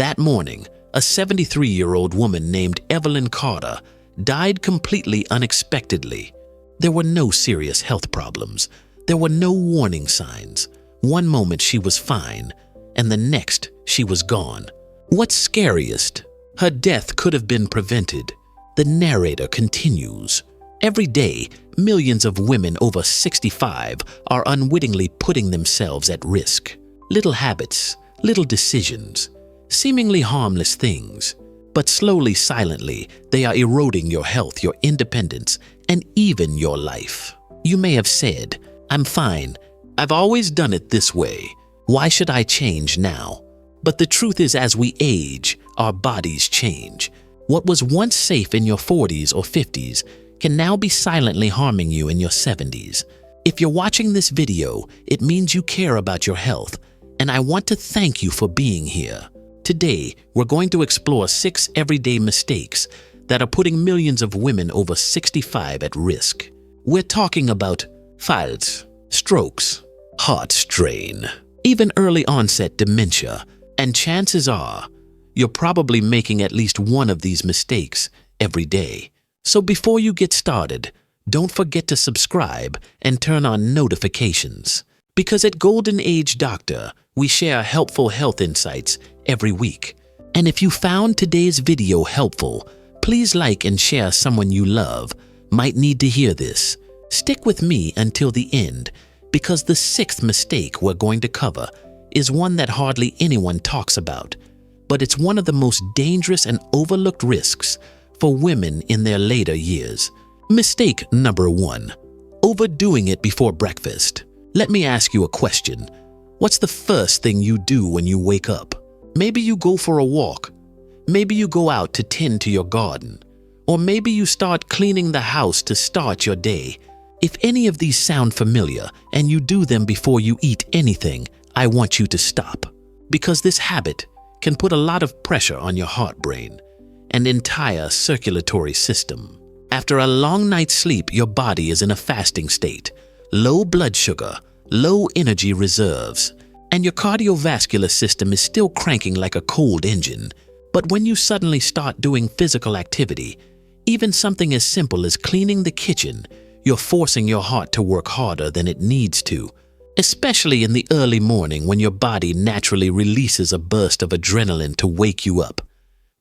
That morning, a 73-year-old woman named Evelyn Carter died completely unexpectedly. There were no serious health problems. There were no warning signs. One moment she was fine, and the next she was gone. What's scariest? Her death could have been prevented. The narrator continues. Every day, millions of women over 65 are unwittingly putting themselves at risk. Little habits, little decisions, seemingly harmless things. But slowly, silently, they are eroding your health, your independence, and even your life. You may have said, "I'm fine. I've always done it this way. Why should I change now?" But the truth is, as we age, our bodies change. What was once safe in your 40s or 50s can now be silently harming you in your 70s. If you're watching this video, it means you care about your health, and I want to thank you for being here. Today, we're going to explore 6 everyday mistakes that are putting millions of women over 65 at risk. We're talking about falls, strokes, heart strain, even early onset dementia, and chances are you're probably making at least one of these mistakes every day. So before you get started, don't forget to subscribe and turn on notifications. Because at Golden Age Doctor, we share helpful health insights every week. And if you found today's video helpful, please like and share. Someone you love might need to hear this. Stick with me until the end, because the 6th mistake we're going to cover is one that hardly anyone talks about, but it's one of the most dangerous and overlooked risks for women in their later years. Mistake number 1, overdoing it before breakfast. Let me ask you a question. What's the first thing you do when you wake up? Maybe you go for a walk. Maybe you go out to tend to your garden. Or maybe you start cleaning the house to start your day. If any of these sound familiar and you do them before you eat anything, I want you to stop. Because this habit can put a lot of pressure on your heart, brain, and entire circulatory system. After a long night's sleep, your body is in a fasting state, low blood sugar, low energy reserves, and your cardiovascular system is still cranking like a cold engine. But when you suddenly start doing physical activity, even something as simple as cleaning the kitchen, you're forcing your heart to work harder than it needs to, especially in the early morning when your body naturally releases a burst of adrenaline to wake you up.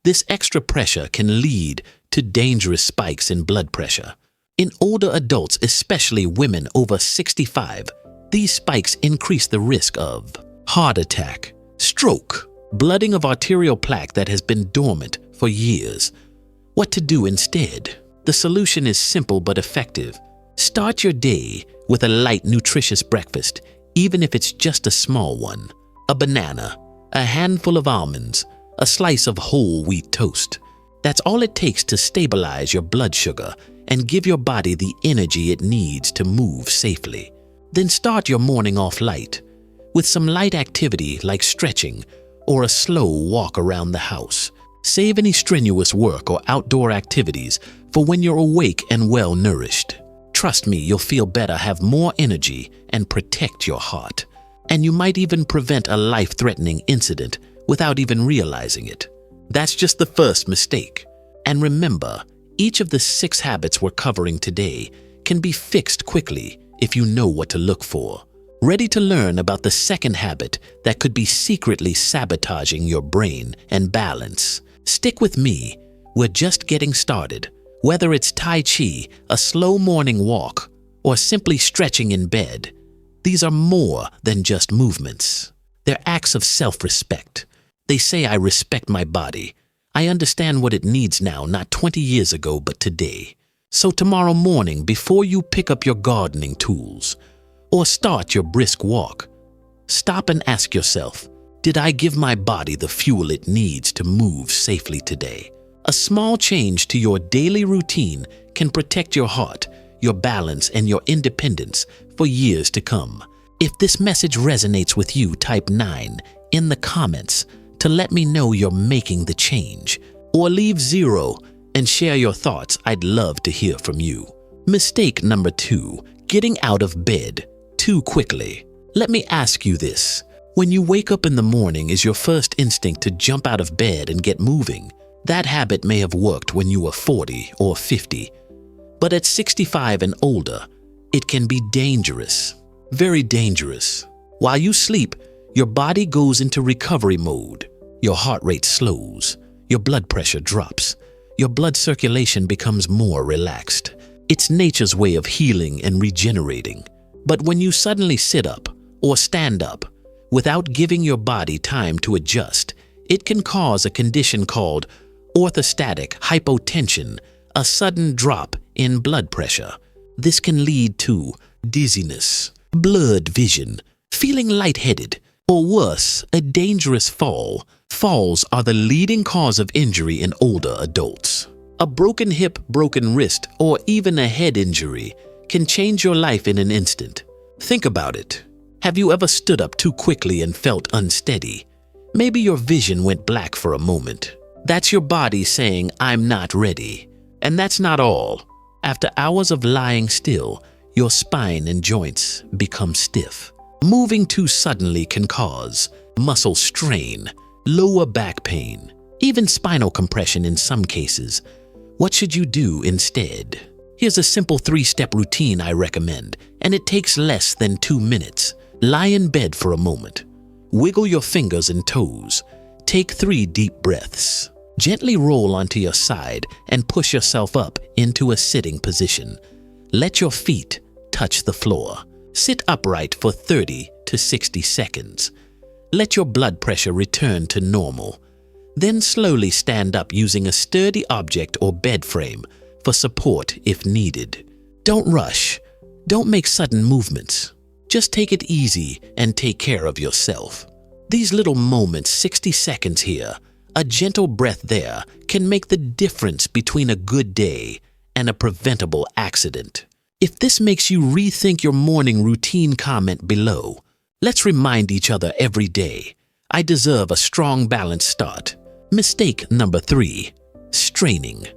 This extra pressure can lead to dangerous spikes in blood pressure. In older adults, especially women over 65, these spikes increase the risk of heart attack, stroke, blooding of arterial plaque that has been dormant for years. What to do instead? The solution is simple but effective. Start your day with a light, nutritious breakfast, even if it's just a small one. A banana, a handful of almonds, a slice of whole wheat toast. That's all it takes to stabilize your blood sugar and give your body the energy it needs to move safely. Then start your morning off light with some light activity like stretching or a slow walk around the house. Save any strenuous work or outdoor activities for when you're awake and well nourished. Trust me, you'll feel better, have more energy, and protect your heart. And you might even prevent a life-threatening incident without even realizing it. That's just the first mistake. And remember, each of the 6 habits we're covering today can be fixed quickly if you know what to look for. Ready to learn about the second habit that could be secretly sabotaging your brain and balance? Stick with me. We're just getting started. Whether it's Tai Chi, a slow morning walk, or simply stretching in bed, these are more than just movements. They're acts of self-respect. They say, I respect my body. I understand what it needs now, not 20 years ago, but today. So tomorrow morning, before you pick up your gardening tools or start your brisk walk, stop and ask yourself, did I give my body the fuel it needs to move safely today? A small change to your daily routine can protect your heart, your balance, and your independence for years to come. If this message resonates with you, type 9 in the comments to let me know you're making the change, or leave 0 and share your thoughts. I'd love to hear from you. Mistake number 2, getting out of bed too quickly. Let me ask you this. When you wake up in the morning, is your first instinct to jump out of bed and get moving? That habit may have worked when you were 40 or 50, but at 65 and older, it can be dangerous, very dangerous. While you sleep, your body goes into recovery mode. Your heart rate slows, your blood pressure drops, your blood circulation becomes more relaxed. It's nature's way of healing and regenerating. But when you suddenly sit up or stand up without giving your body time to adjust, it can cause a condition called orthostatic hypotension, a sudden drop in blood pressure. This can lead to dizziness, blurred vision, feeling lightheaded, or worse, a dangerous fall. Falls are the leading cause of injury in older adults. A broken hip, broken wrist, or even a head injury can change your life in an instant. Think about it. Have you ever stood up too quickly and felt unsteady? Maybe your vision went black for a moment. That's your body saying, "I'm not ready." And that's not all. After hours of lying still, your spine and joints become stiff. Moving too suddenly can cause muscle strain, lower back pain, even spinal compression in some cases. What should you do instead? Here's a simple 3-step routine I recommend, and it takes less than 2 minutes. Lie in bed for a moment. Wiggle your fingers and toes. Take 3 deep breaths. Gently roll onto your side and push yourself up into a sitting position. Let your feet touch the floor. Sit upright for 30 to 60 seconds. Let your blood pressure return to normal. Then slowly stand up using a sturdy object or bed frame for support if needed. Don't rush. Don't make sudden movements. Just take it easy and take care of yourself. These little moments, 60 seconds here, a gentle breath there, can make the difference between a good day and a preventable accident. If this makes you rethink your morning routine, comment below. Let's remind each other every day, I deserve a strong, balanced start. Mistake number 3, straining.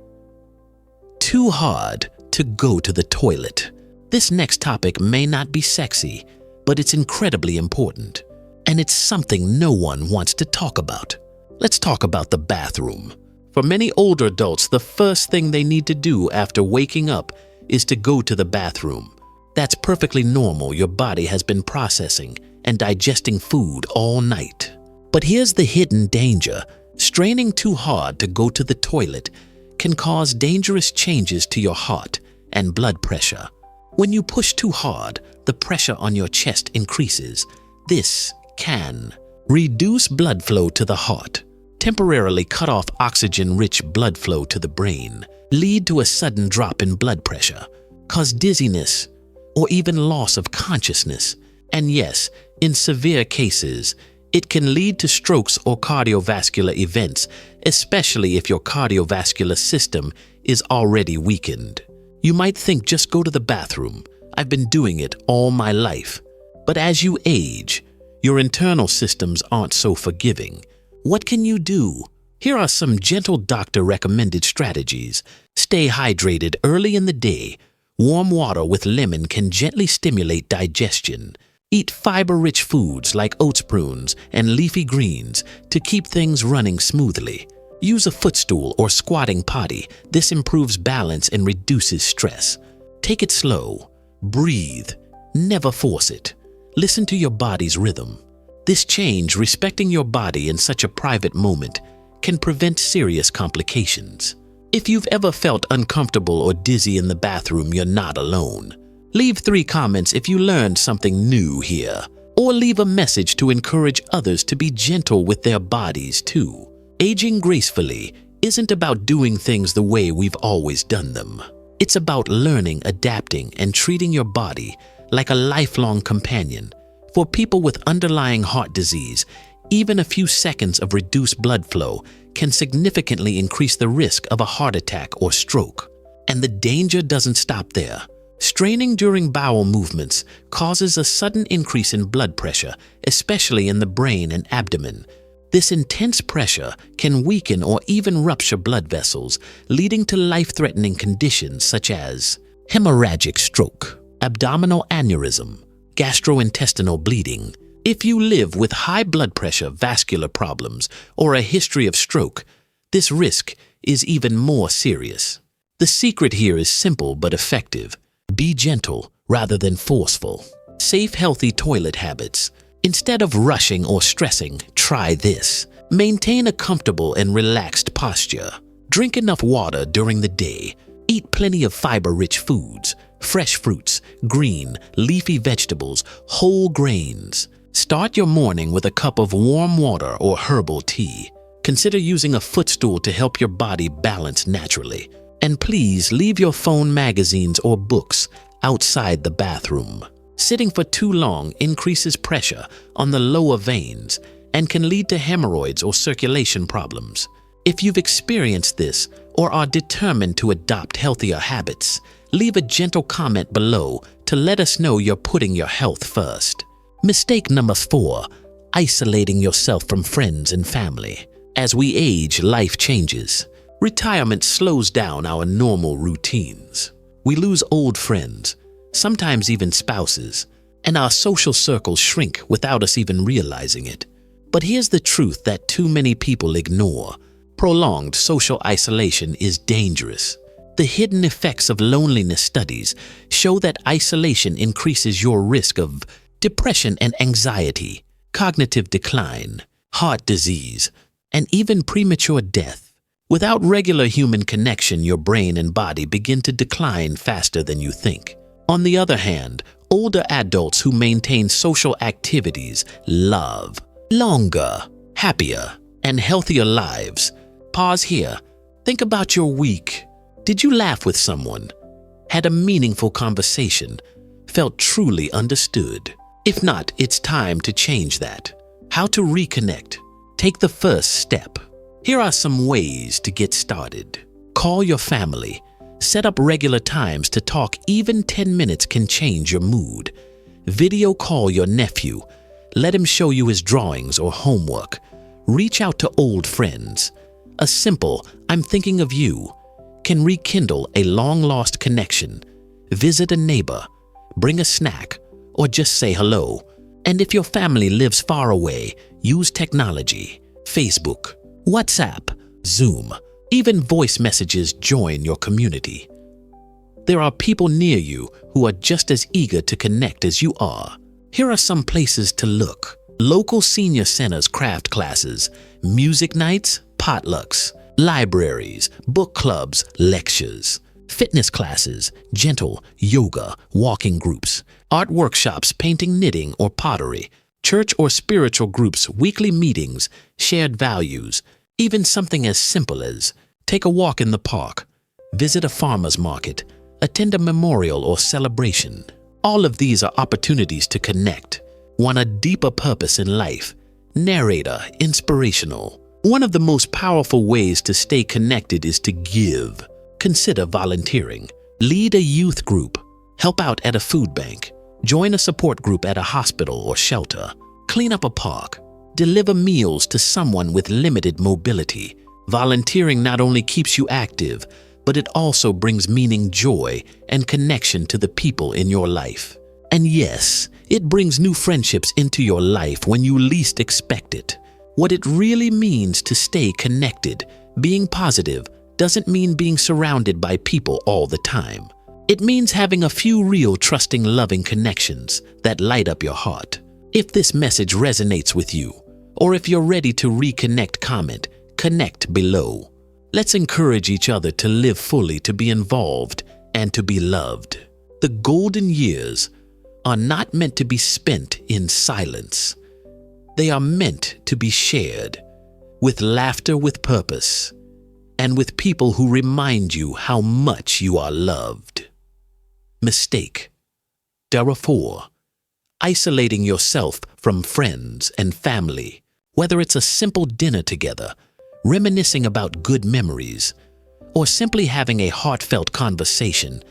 Too hard to go to the toilet. This next topic may not be sexy, but it's incredibly important. And it's something no one wants to talk about. Let's talk about the bathroom. For many older adults, the first thing they need to do after waking up is to go to the bathroom. That's perfectly normal. Your body has been processing and digesting food all night. But here's the hidden danger. Straining too hard to go to the toilet can cause dangerous changes to your heart and blood pressure. When you push too hard, the pressure on your chest increases. This can reduce blood flow to the heart, temporarily cut off oxygen-rich blood flow to the brain, lead to a sudden drop in blood pressure, cause dizziness, or even loss of consciousness. And yes, in severe cases, it can lead to strokes or cardiovascular events, especially if your cardiovascular system is already weakened. You might think, just go to the bathroom. I've been doing it all my life. But as you age, your internal systems aren't so forgiving. What can you do? Here are some gentle doctor-recommended strategies. Stay hydrated early in the day. Warm water with lemon can gently stimulate digestion. Eat fiber-rich foods like oats, prunes, and leafy greens to keep things running smoothly. Use a footstool or squatting potty. This improves balance and reduces stress. Take it slow. Breathe. Never force it. Listen to your body's rhythm. This change, respecting your body in such a private moment, can prevent serious complications. If you've ever felt uncomfortable or dizzy in the bathroom, you're not alone. Leave 3 comments if you learned something new here, or leave a message to encourage others to be gentle with their bodies too. Aging gracefully isn't about doing things the way we've always done them. It's about learning, adapting, and treating your body like a lifelong companion. For people with underlying heart disease, even a few seconds of reduced blood flow can significantly increase the risk of a heart attack or stroke. And the danger doesn't stop there. Straining during bowel movements causes a sudden increase in blood pressure, especially in the brain and abdomen. This intense pressure can weaken or even rupture blood vessels, leading to life-threatening conditions such as hemorrhagic stroke, abdominal aneurysm, gastrointestinal bleeding. If you live with high blood pressure, vascular problems, or a history of stroke, this risk is even more serious. The secret here is simple but effective. Be gentle rather than forceful. Safe, healthy toilet habits. Instead of rushing or stressing, try this. Maintain a comfortable and relaxed posture. Drink enough water during the day. Eat plenty of fiber-rich foods, fresh fruits, green, leafy vegetables, whole grains. Start your morning with a cup of warm water or herbal tea. Consider using a footstool to help your body balance naturally. And please leave your phone, magazines, or books outside the bathroom. Sitting for too long increases pressure on the lower veins and can lead to hemorrhoids or circulation problems. If you've experienced this or are determined to adopt healthier habits, leave a gentle comment below to let us know you're putting your health first. Mistake number 4, isolating yourself from friends and family. As we age, life changes. Retirement slows down our normal routines. We lose old friends, sometimes even spouses, and our social circles shrink without us even realizing it. But here's the truth that too many people ignore. Prolonged social isolation is dangerous. The hidden effects of loneliness studies show that isolation increases your risk of depression and anxiety, cognitive decline, heart disease, and even premature death. Without regular human connection, your brain and body begin to decline faster than you think. On the other hand, older adults who maintain social activities love longer, happier, and healthier lives. Pause here. Think about your week. Did you laugh with someone? Had a meaningful conversation? Felt truly understood? If not, it's time to change that. How to reconnect? Take the first step. Here are some ways to get started. Call your family. Set up regular times to talk. Even 10 minutes can change your mood. Video call your nephew. Let him show you his drawings or homework. Reach out to old friends. A simple "I'm thinking of you" can rekindle a long-lost connection. Visit a neighbor, bring a snack, or just say hello. And if your family lives far away, use technology. Facebook, WhatsApp, Zoom, even voice messages join your community. There are people near you who are just as eager to connect as you are. Here are some places to look. Local senior centers, craft classes, music nights, potlucks, libraries, book clubs, lectures, fitness classes, gentle yoga, walking groups, art workshops, painting, knitting, or pottery, church or spiritual groups, weekly meetings, shared values, even something as simple as take a walk in the park, visit a farmer's market, attend a memorial or celebration. All of these are opportunities to connect. Want a deeper purpose in life? Narrator, inspirational. One of the most powerful ways to stay connected is to give. Consider volunteering. Lead a youth group. Help out at a food bank. Join a support group at a hospital or shelter. Clean up a park. Deliver meals to someone with limited mobility. Volunteering not only keeps you active, but it also brings meaning, joy, and connection to the people in your life. And yes, it brings new friendships into your life when you least expect it. What it really means to stay connected, being positive, doesn't mean being surrounded by people all the time. It means having a few real, trusting, loving connections that light up your heart. If this message resonates with you, or if you're ready to reconnect, connect below. Let's encourage each other to live fully, to be involved, and to be loved. The golden years are not meant to be spent in silence. They are meant to be shared, with laughter, with purpose, and with people who remind you how much you are loved. Mistake. Number 4. Isolating yourself from friends and family. Whether it's a simple dinner together, reminiscing about good memories, or simply having a heartfelt conversation,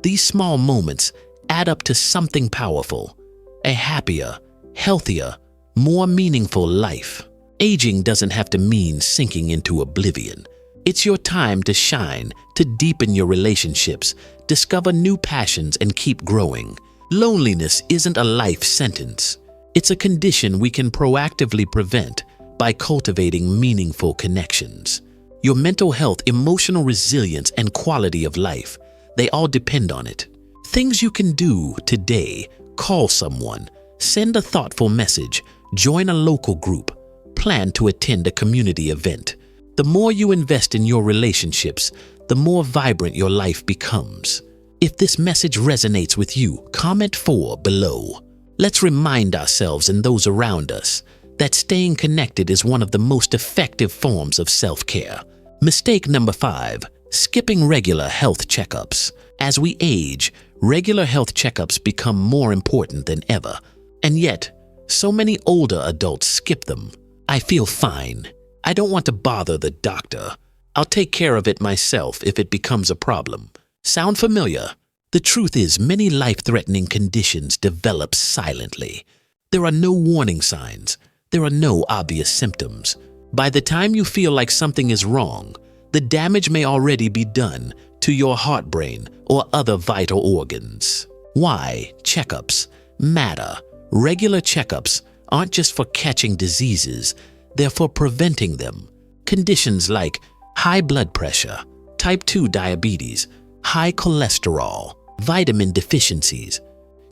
these small moments add up to something powerful, a happier, healthier, more meaningful life. Aging doesn't have to mean sinking into oblivion. It's your time to shine, to deepen your relationships, discover new passions, and keep growing. Loneliness isn't a life sentence. It's a condition we can proactively prevent by cultivating meaningful connections. Your mental health, emotional resilience, and quality of life, they all depend on it. Things you can do today: call someone, send a thoughtful message, join a local group, plan to attend a community event. The more you invest in your relationships, the more vibrant your life becomes. If this message resonates with you, comment 4 below. Let's remind ourselves and those around us that staying connected is one of the most effective forms of self-care. Mistake number 5, skipping regular health checkups. As we age, regular health checkups become more important than ever. And yet, so many older adults skip them. I feel fine. I don't want to bother the doctor. I'll take care of it myself if it becomes a problem. Sound familiar? The truth is, many life-threatening conditions develop silently. There are no warning signs. There are no obvious symptoms. By the time you feel like something is wrong, the damage may already be done to your heart, brain, or other vital organs. Why checkups matter? Regular checkups aren't just for catching diseases, they're for preventing them. Conditions like high blood pressure, type 2 diabetes, high cholesterol, vitamin deficiencies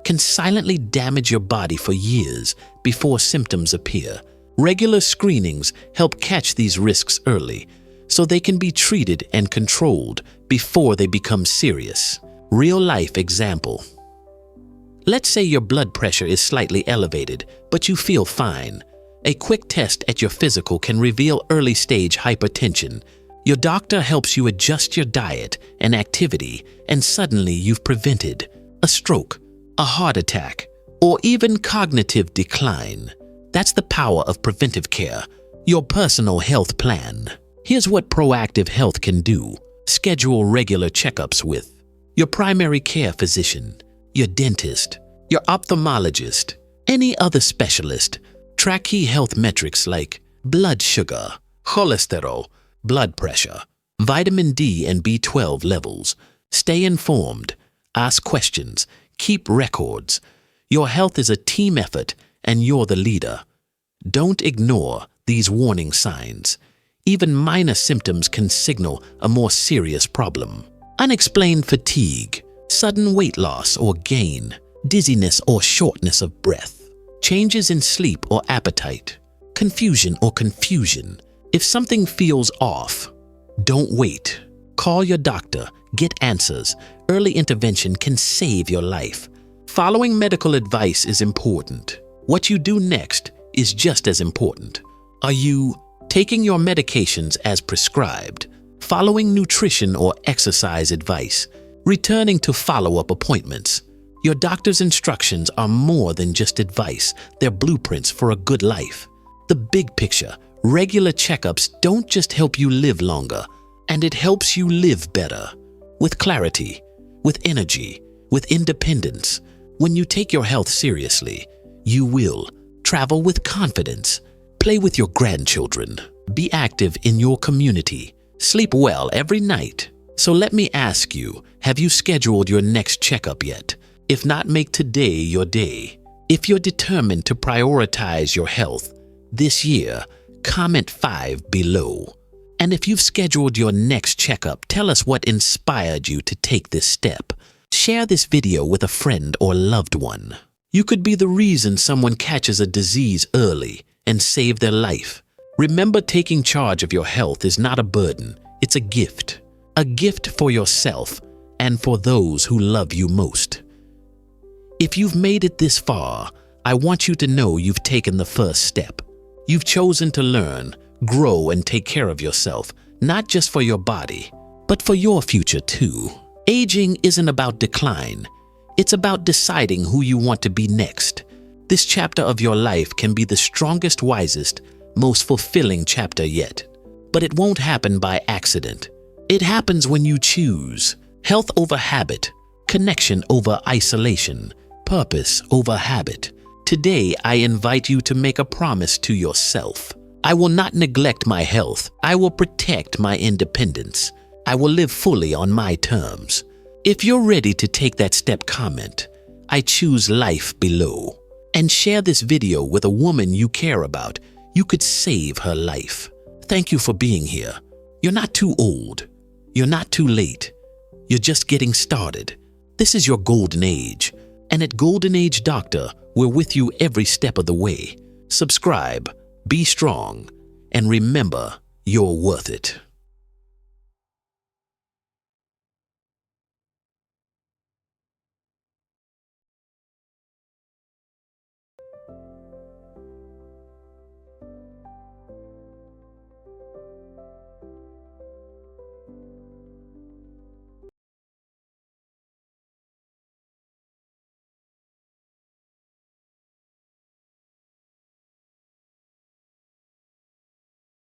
can silently damage your body for years before symptoms appear. Regular screenings help catch these risks early, so they can be treated and controlled before they become serious. Real-life example. Let's say your blood pressure is slightly elevated, but you feel fine. A quick test at your physical can reveal early-stage hypertension. Your doctor helps you adjust your diet and activity, and suddenly you've prevented a stroke, a heart attack, or even cognitive decline. That's the power of preventive care, your personal health plan. Here's what proactive health can do. Schedule regular checkups with your primary care physician, your dentist, your ophthalmologist, any other specialist. Track key health metrics like blood sugar, cholesterol, blood pressure, vitamin D and B12 levels. Stay informed, ask questions, keep records. Your health is a team effort and you're the leader. Don't ignore these warning signs. Even minor symptoms can signal a more serious problem. Unexplained fatigue, sudden weight loss or gain, dizziness or shortness of breath, changes in sleep or appetite, confusion or confusion. If something feels off, don't wait. Call your doctor, get answers. Early intervention can save your life. Following medical advice is important. What you do next is just as important. Are you taking your medications as prescribed, following nutrition or exercise advice, returning to follow-up appointments? Your doctor's instructions are more than just advice, they're blueprints for a good life. The big picture, regular checkups don't just help you live longer, and it helps you live better, with clarity, with energy, with independence. When you take your health seriously, you will travel with confidence, play with your grandchildren, be active in your community, sleep well every night. So let me ask you, have you scheduled your next checkup yet? If not, make today your day. If you're determined to prioritize your health this year, comment 5 below. And if you've scheduled your next checkup, tell us what inspired you to take this step. Share this video with a friend or loved one. You could be the reason someone catches a disease early and save their life. Remember, taking charge of your health is not a burden, it's a gift. A gift for yourself and for those who love you most. If you've made it this far, I want you to know you've taken the first step. You've chosen to learn, grow, and take care of yourself, not just for your body, but for your future too. Aging isn't about decline. It's about deciding who you want to be next. This chapter of your life can be the strongest, wisest, most fulfilling chapter yet. But it won't happen by accident. It happens when you choose health over habit, connection over isolation, purpose over habit. Today, I invite you to make a promise to yourself. I will not neglect my health. I will protect my independence. I will live fully on my terms. If you're ready to take that step, comment, "I choose life" below. and share this video with a woman you care about. You could save her life. Thank you for being here. You're not too old. You're not too late. You're just getting started. This is your golden age. And at Golden Age Doctor, we're with you every step of the way. Subscribe, be strong, and remember, you're worth it.